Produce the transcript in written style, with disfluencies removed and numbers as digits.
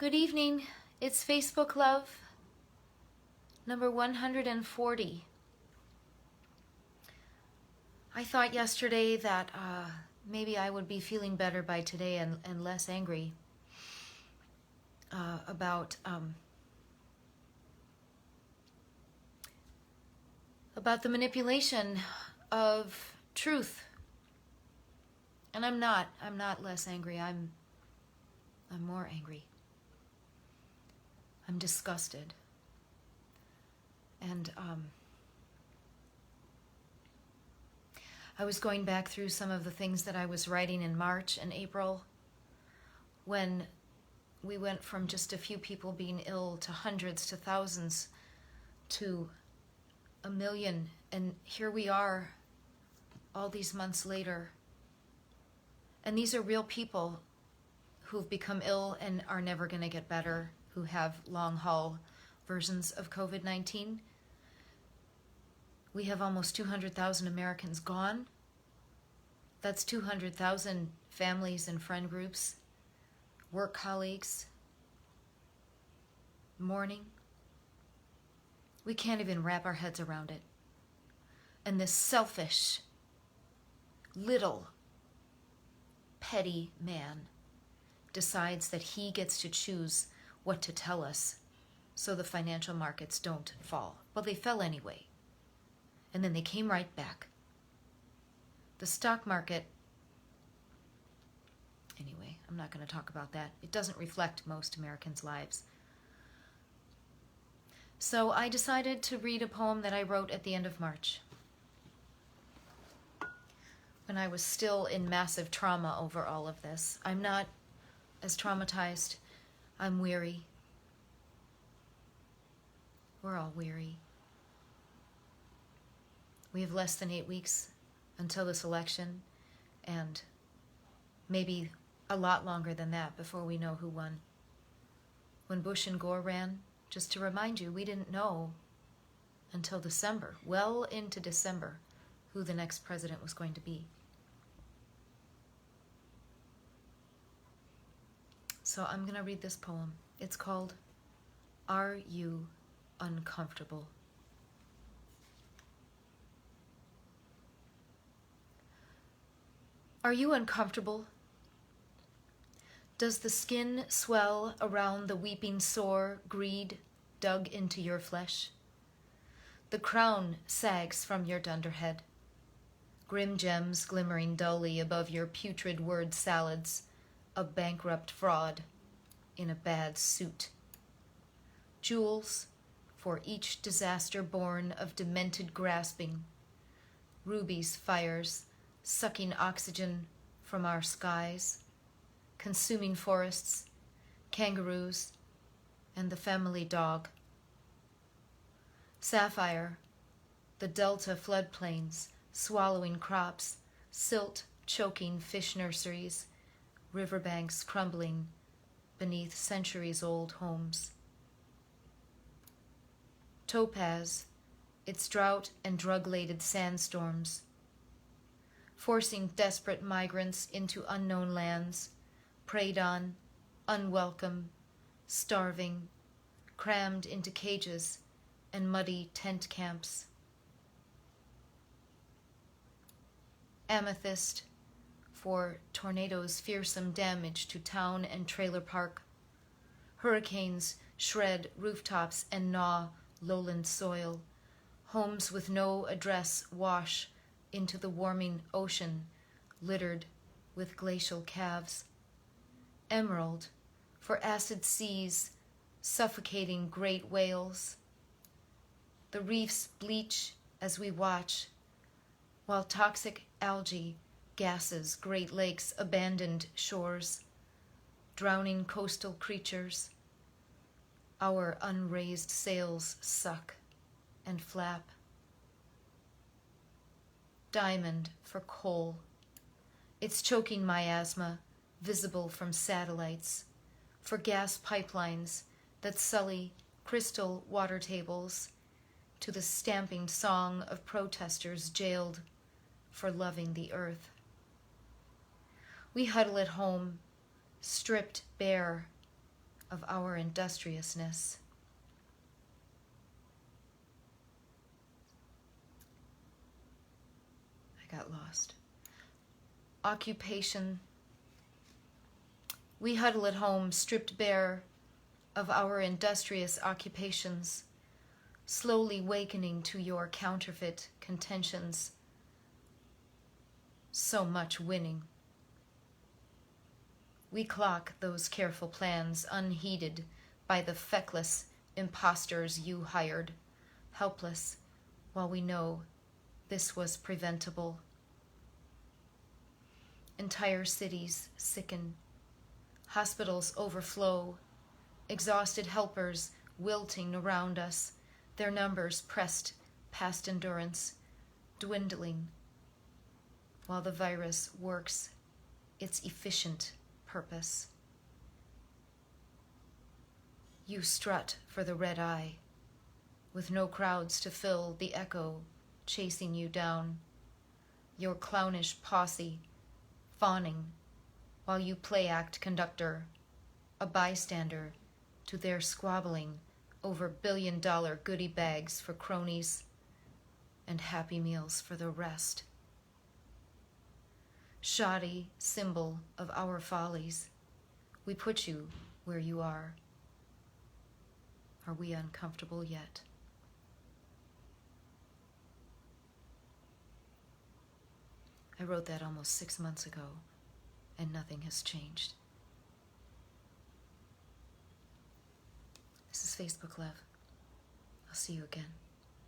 Good evening. It's Facebook Love number 140. I thought yesterday that maybe I would be feeling better by today and less angry about the manipulation of truth. And I'm not less angry. I'm more angry. I'm disgusted. And I was going back through some of the things that I was writing in March and April when we went from just a few people being ill to hundreds to thousands to 1 million. And here we are all these months later. And these are real people who've become ill and are never going to get better, who have long haul versions of COVID-19. We have almost 200,000 Americans gone. That's 200,000 families and friend groups, work colleagues, mourning. We can't even wrap our heads around it. And this selfish, little, petty man decides that he gets to choose what to tell us so the financial markets don't fall. Well, they fell anyway. And then they came right back. The stock market, anyway, I'm not going to talk about that. It doesn't reflect most Americans' lives. So I decided to read a poem that I wrote at the end of March, when I was still in massive trauma over all of this. I'm not as traumatized. I'm weary. We're all weary. We have less than 8 weeks until this election, and maybe a lot longer than that before we know who won. When Bush and Gore ran, just to remind you, we didn't know until December, well into December, who the next president was going to be. So I'm going to read this poem. It's called, Are You Uncomfortable? Are you uncomfortable? Does the skin swell around the weeping sore greed dug into your flesh? The crown sags from your dunderhead, grim gems glimmering dully above your putrid word salads, a bankrupt fraud in a bad suit. Jewels for each disaster born of demented grasping, rubies fires sucking oxygen from our skies, consuming forests, kangaroos, and the family dog. Sapphire, the delta floodplains swallowing crops, silt choking fish nurseries, riverbanks crumbling beneath centuries-old homes. Topaz, its drought and drug-laden sandstorms, forcing desperate migrants into unknown lands, preyed on, unwelcome, starving, crammed into cages and muddy tent camps. Amethyst, for tornadoes' fearsome damage to town and trailer park. Hurricanes shred rooftops and gnaw lowland soil. Homes with no address wash into the warming ocean, littered with glacial calves. Emerald, for acid seas suffocating great whales. The reefs bleach as we watch, while toxic algae gases Great Lakes' abandoned shores, drowning coastal creatures. Our unraised sails suck and flap. Diamond for coal, its choking miasma visible from satellites, for gas pipelines that sully crystal water tables to the stamping song of protesters jailed for loving the earth. We huddle at home, stripped bare of our industriousness. I got lost. Occupation. We huddle at home, stripped bare of our industrious occupations, slowly wakening to your counterfeit contentions. So much winning. We clock those careful plans, unheeded by the feckless impostors you hired, helpless, while we know this was preventable. Entire cities sicken, hospitals overflow, exhausted helpers wilting around us, their numbers pressed past endurance, dwindling, while the virus works its efficient purpose. You strut for the red eye, with no crowds to fill the echo chasing you down, your clownish posse fawning while you play act conductor, a bystander to their squabbling over billion-dollar goodie bags for cronies and Happy Meals for the rest. Shoddy symbol of our follies, we put you where you are. Are we uncomfortable yet? I wrote that almost 6 months ago, and nothing has changed. This is Facebook Love. I'll see you again.